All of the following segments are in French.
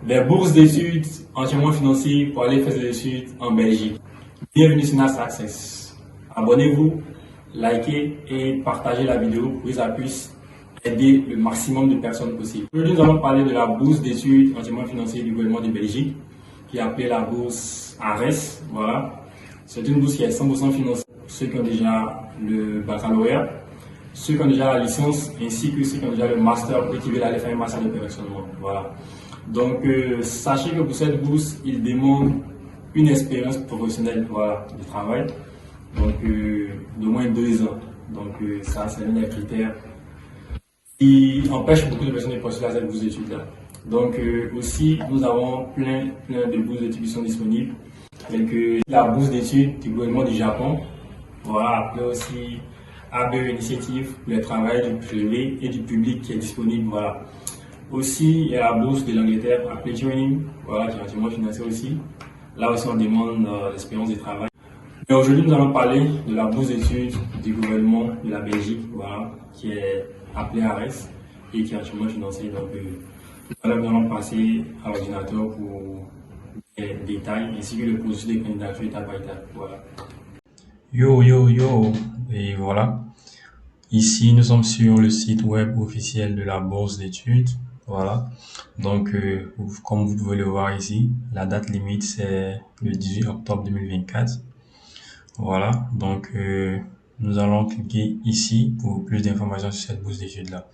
des bourses d'études entièrement financées pour aller faire des études en Belgique. Bienvenue sur NAS Access. Abonnez-vous, likez et partagez la vidéo pour que ça puisse aider le maximum de personnes possible. Aujourd'hui, nous allons parler de la bourse d'études entièrement financée du gouvernement de Belgique, qui est appelée la bourse ARES. Voilà. C'est une bourse qui est 100% financée pour ceux qui ont déjà le baccalauréat, ceux qui ont déjà la licence, ainsi que ceux qui ont déjà le master et qui veulent aller faire un master de perfectionnement. Voilà. Donc, sachez que pour cette bourse, il demande une expérience professionnelle, voilà, de travail, donc d'au moins 2 ans. Donc, ça, c'est l'un des critères qui empêche beaucoup de personnes de postuler à cette bourse d'études-là. Donc, aussi, nous avons plein de bourses d'études qui sont disponibles, telles que la bourse d'études du gouvernement du Japon, voilà, appelée aussi ABE Initiative pour le travail du privé et du public qui est disponible, voilà. Aussi, il y a la bourse de l'Angleterre, appelée Training, voilà, qui est entièrement financée aussi. Là aussi, on demande l'expérience de travail. Mais aujourd'hui, nous allons parler de la bourse d'études du gouvernement de la Belgique, voilà, qui est appelée ARES et qui est entièrement financée. Donc, tout à l'heure, nous allons passer à l'ordinateur pour les détails ainsi que le processus de candidature étape par étape. Voilà. Yo, et voilà. Ici, nous sommes sur le site web officiel de la bourse d'études. Voilà. Donc, comme vous pouvez le voir ici, la date limite, c'est le 18 octobre 2024. Voilà. Donc, nous allons cliquer ici pour plus d'informations sur cette bourse d'études-là.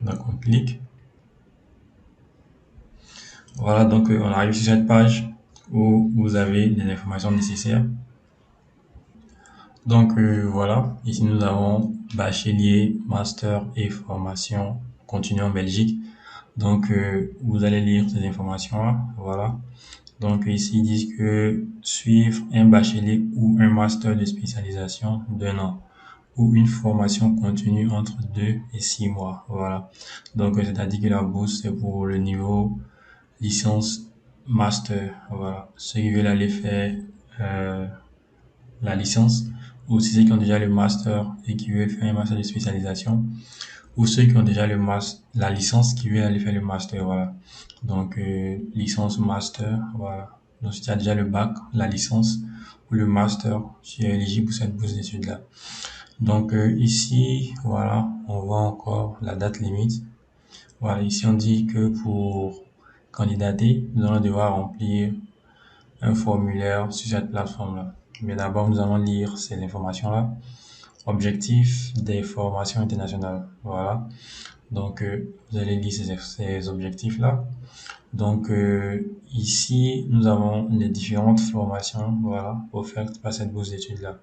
Donc, on clique. Voilà. Donc, on arrive sur cette page où vous avez les informations nécessaires. Donc voilà, ici nous avons bachelier, master et formation continue en Belgique. Donc vous allez lire ces informations-là, voilà. Donc ici ils disent que suivre un bachelier ou un master de spécialisation d'1 an ou une formation continue entre 2 et 6 mois, voilà. Donc c'est-à-dire que la bourse c'est pour le niveau licence master, voilà. Ceux qui veulent aller faire la licence, ou ceux qui ont déjà le master et qui veulent faire un master de spécialisation, ou ceux qui ont déjà la licence qui veulent aller faire le master, voilà. Donc, licence master, voilà. Donc, si tu as déjà le bac, la licence ou le master, tu es éligible pour cette bourse d'études-là. Donc, ici, voilà, on voit encore la date limite. Voilà, ici, on dit que pour candidater, nous allons devoir remplir un formulaire sur cette plateforme-là. Mais d'abord, nous allons lire ces informations-là. Objectif des formations internationales. Voilà. Donc, vous allez lire ces objectifs-là. Donc, ici, nous avons les différentes formations, voilà, offertes par cette bourse d'études-là.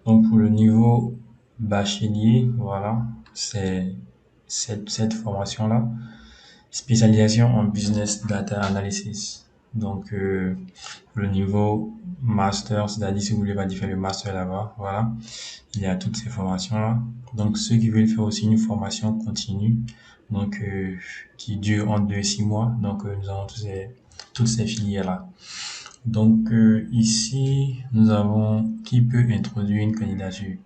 Donc, pour le niveau bachelier, voilà, c'est cette formation-là. Spécialisation en Business Data Analysis. Donc, le niveau master, c'est-à-dire si vous voulez pas faire le master là-bas, voilà, il y a toutes ces formations-là. Donc, ceux qui veulent faire aussi une formation continue, donc qui dure entre 2 et 6 mois, donc nous avons toutes ces filières-là. Donc, ici, nous avons qui peut introduire une candidature.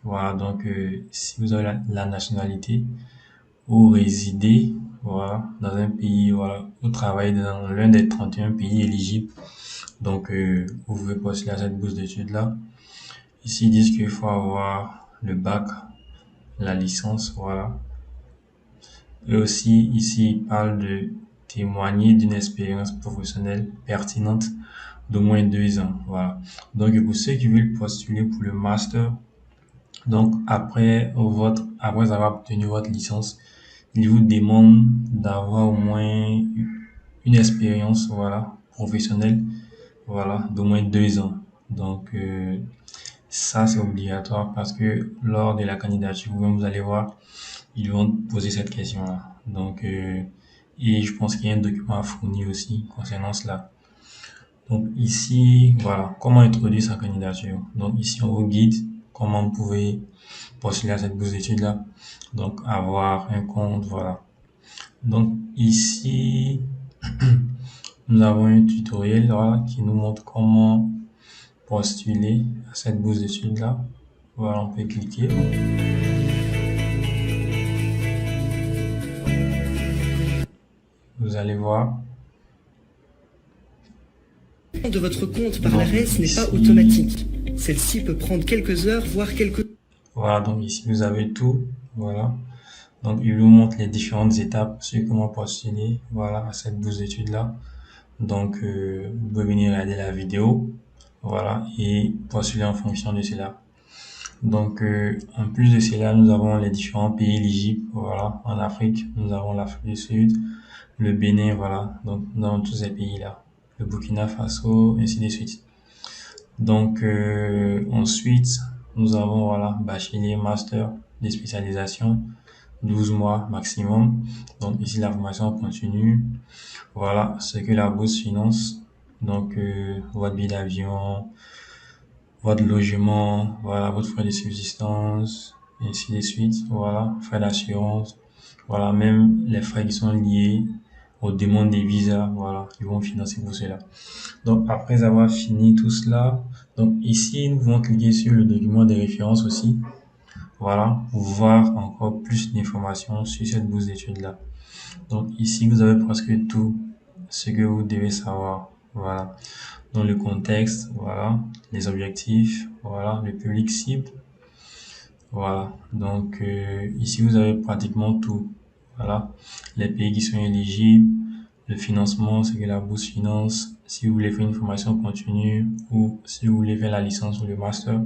Voilà, donc si vous avez la nationalité ou résidez, voilà, dans un pays, voilà, vous travaillez dans l'un des 31 pays éligibles. Donc, vous pouvez postuler à cette bourse d'études-là. Ici, ils disent qu'il faut avoir le bac, la licence, voilà. Et aussi, ici, ils parlent de témoigner d'une expérience professionnelle pertinente d'au moins 2 ans, voilà. Donc, pour ceux qui veulent postuler pour le master, donc après avoir obtenu votre licence, il vous demande d'avoir au moins une expérience, voilà, professionnelle, voilà, d'au moins 2 ans. Donc, ça, c'est obligatoire parce que lors de la candidature, vous allez voir, ils vont poser cette question-là. Donc, et je pense qu'il y a un document à fournir aussi concernant cela. Donc, ici, voilà, comment introduire sa candidature. Donc, ici, on vous guide comment vous pouvez postuler à cette bourse d'études-là. Donc, avoir un compte, voilà. Donc, ici, nous avons un tutoriel, voilà, qui nous montre comment postuler à cette bourse d'études-là. Voilà, on peut cliquer. Vous allez voir, de votre compte par Donc, l'ARES n'est pas ici, automatique. Celle-ci peut prendre quelques heures, voire quelques... voilà, donc ici vous avez tout, voilà. Donc il vous montre les différentes étapes sur comment postuler, voilà, à cette bourse d'études là. Donc vous pouvez venir regarder la vidéo, voilà, et postuler en fonction de cela. Donc en plus de cela, nous avons les différents pays éligibles, voilà. En Afrique, nous avons l'Afrique du Sud, le Bénin, voilà. Donc nous avons tous ces pays là, le Burkina Faso, ainsi de suite. Donc ensuite, nous avons voilà bachelier, master, des spécialisations, 12 mois maximum. Donc ici la formation continue. Voilà ce que la bourse finance. Donc votre billet d'avion, votre logement, voilà votre frais de subsistance, ainsi de suite. Voilà, frais d'assurance. Voilà, même les frais qui sont liés aux demandes des visas, voilà, ils vont financer pour cela. Donc, après avoir fini tout cela, donc ici, nous pouvons cliquer sur le document des références aussi. Voilà, pour voir encore plus d'informations sur cette bourse d'études-là. Donc, ici, vous avez presque tout ce que vous devez savoir. Voilà. Dans le contexte, voilà, les objectifs, voilà, le public cible. Voilà. Donc, ici, vous avez pratiquement tout. Voilà. Les pays qui sont éligibles, le financement, c'est que la bourse finance, si vous voulez faire une formation continue ou si vous voulez faire la licence ou le master.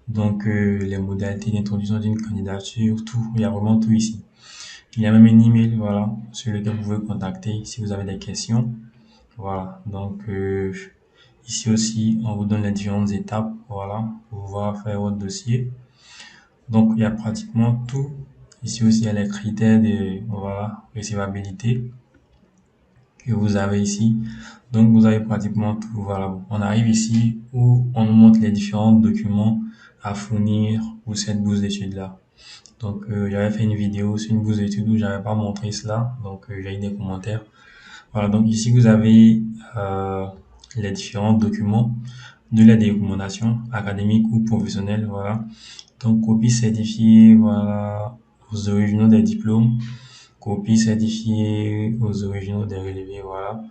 Donc, les modalités d'introduction d'une candidature, tout, il y a vraiment tout ici. Il y a même un email, voilà, sur lequel vous pouvez contacter si vous avez des questions. Voilà, donc ici aussi, on vous donne les différentes étapes, voilà, pour pouvoir faire votre dossier. Donc, il y a pratiquement tout. Ici aussi, il y a les critères de, voilà, recevabilité que vous avez ici. Donc, vous avez pratiquement tout. Voilà. On arrive ici où on nous montre les différents documents à fournir pour cette bourse d'études-là. Donc, j'avais fait une vidéo sur une bourse d'études où j'avais pas montré cela. Donc, j'ai eu des commentaires. Voilà. Donc, ici, vous avez les différents documents de la recommandation académique ou professionnelle. Voilà. Donc, copie certifiée, voilà, aux originaux des diplômes. Copie certifiée aux originaux des relevés, voilà.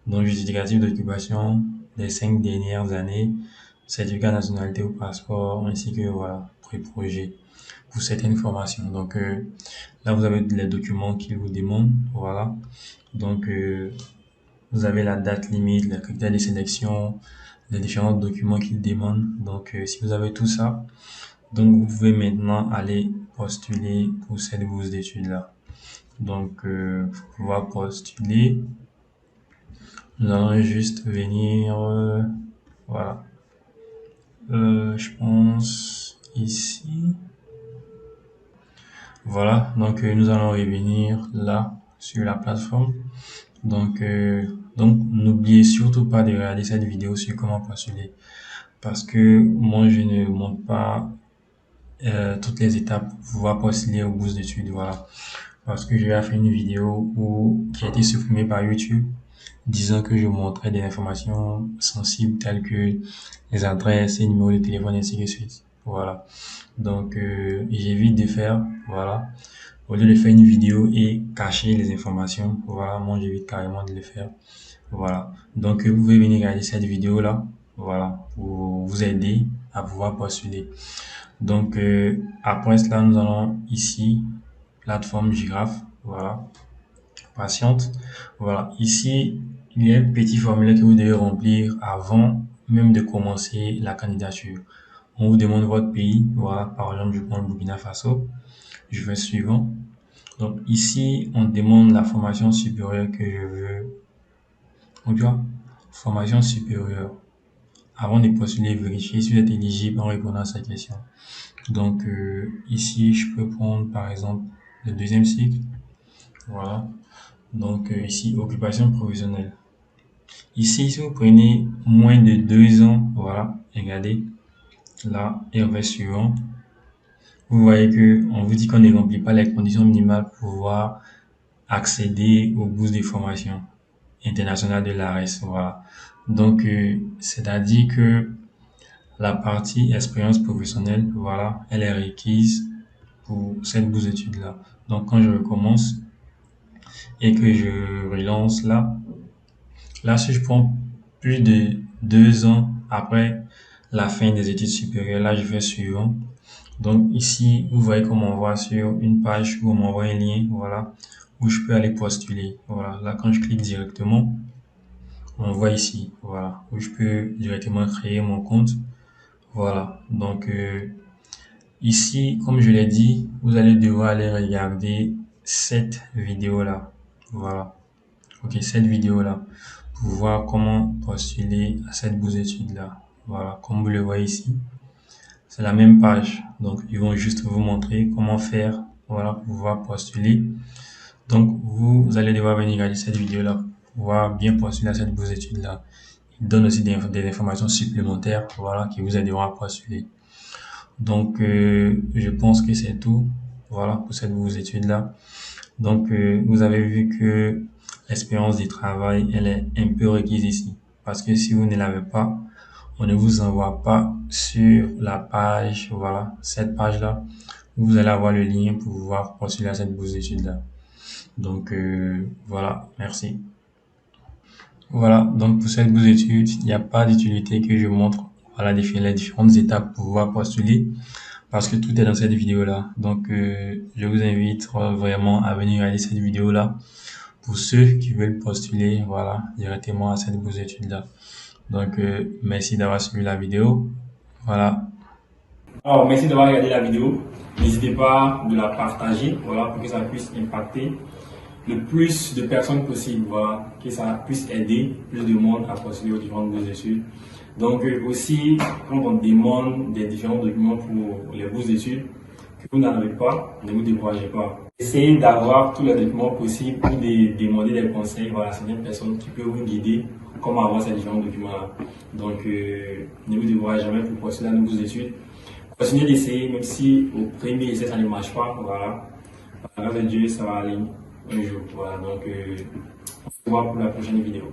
Donc, justificatif d'occupation des 5 dernières années, certificat de nationalité ou passeport, ainsi que, voilà, pré-projet pour certaines formations. Donc, là, vous avez les documents qu'ils vous demandent, voilà. Donc, vous avez la date limite, les critères de sélection, les différents documents qu'ils demandent. Donc, si vous avez tout ça, donc vous pouvez maintenant aller postuler pour cette bourse d'études-là. Donc, pour pouvoir postuler, nous allons juste venir, voilà, je pense ici. Voilà, donc nous allons revenir là sur la plateforme. Donc n'oubliez surtout pas de regarder cette vidéo sur comment postuler, parce que moi je ne montre pas toutes les étapes pour pouvoir postuler aux bourses d'études, voilà. Parce que j'ai fait une vidéo qui a été supprimée par YouTube, disant que je montrais des informations sensibles telles que les adresses et numéros de téléphone, ainsi de suite. Voilà. Donc, j'évite de faire, voilà. Au lieu de faire une vidéo et cacher les informations, voilà, moi j'évite carrément de le faire. Voilà. Donc, vous pouvez venir regarder cette vidéo-là, voilà, pour vous aider à pouvoir postuler. Donc, après cela, nous allons ici, plateforme Girafe, voilà, patiente. Voilà, ici, il y a un petit formulaire que vous devez remplir avant même de commencer la candidature. On vous demande votre pays, voilà, par exemple, je prends le Burkina Faso, je fais suivant. Donc ici, on demande la formation supérieure que je veux. Donc tu vois, formation supérieure. Avant de postuler, vérifier si vous êtes éligible en répondant à cette question. Donc ici, je peux prendre par exemple le deuxième cycle. Voilà. Donc ici, occupation professionnelle. Ici, si vous prenez moins de 2 ans, voilà, regardez, là, et on va suivant. Vous voyez que on vous dit qu'on ne remplit pas les conditions minimales pour pouvoir accéder aux bourses de formation internationale de l'ARES. Voilà. Donc, c'est-à-dire que la partie expérience professionnelle, voilà, elle est requise pour cette bourse d'études-là. Donc, quand je recommence et que je relance là, si je prends plus de 2 ans après la fin des études supérieures. Là, je fais suivant. Donc ici, vous voyez qu'on m'envoie sur une page où on m'envoie un lien, voilà, où je peux aller postuler. Voilà, là quand je clique directement, on voit ici, voilà, où je peux directement créer mon compte. Voilà, donc ici, comme je l'ai dit, vous allez devoir aller regarder cette vidéo-là. Voilà, ok, cette vidéo-là, pour voir comment postuler à cette bourse d'études-là. Voilà, comme vous le voyez ici. C'est la même page, donc ils vont juste vous montrer comment faire, voilà, pour pouvoir postuler. Donc vous allez devoir venir regarder cette vidéo là pour pouvoir bien postuler à cette bourse d'études là. Ils donnent aussi des informations supplémentaires, voilà, qui vous aideront à postuler. Donc je pense que c'est tout, voilà, pour cette bourse d'études là. Donc vous avez vu que l'expérience du travail, elle est un peu requise ici, parce que si vous ne l'avez pas, on ne vous envoie pas sur la page, voilà, cette page-là, où vous allez avoir le lien pour pouvoir postuler à cette bourse d'études-là. Donc, voilà, merci. Voilà, donc pour cette bourse d'études, il n'y a pas d'utilité que je montre, voilà, les différentes étapes pour pouvoir postuler, parce que tout est dans cette vidéo-là. Donc, je vous invite vraiment à venir regarder cette vidéo-là pour ceux qui veulent postuler, voilà, directement à cette bourse d'études-là. Donc, merci d'avoir suivi la vidéo. Voilà. Alors, merci d'avoir regardé la vidéo. N'hésitez pas de la partager, voilà, pour que ça puisse impacter le plus de personnes possible, voilà, que ça puisse aider plus de monde à postuler aux différentes bourses d'études. Donc, aussi, quand on demande des différents documents pour les bourses d'études, que vous n'en avez pas, ne vous découragez pas. Essayez d'avoir tous les documents possibles ou de demander des conseils, voilà, à certaines personnes qui peuvent vous guider comment avoir ces différents documents-là. Donc, ne vous découragez jamais pour postuler à nos bourses d'études. Continuez d'essayer, même si au premier essai ça ne marche pas, voilà. Par la grâce de Dieu, ça va aller un jour, voilà. Donc, on se voit pour la prochaine vidéo.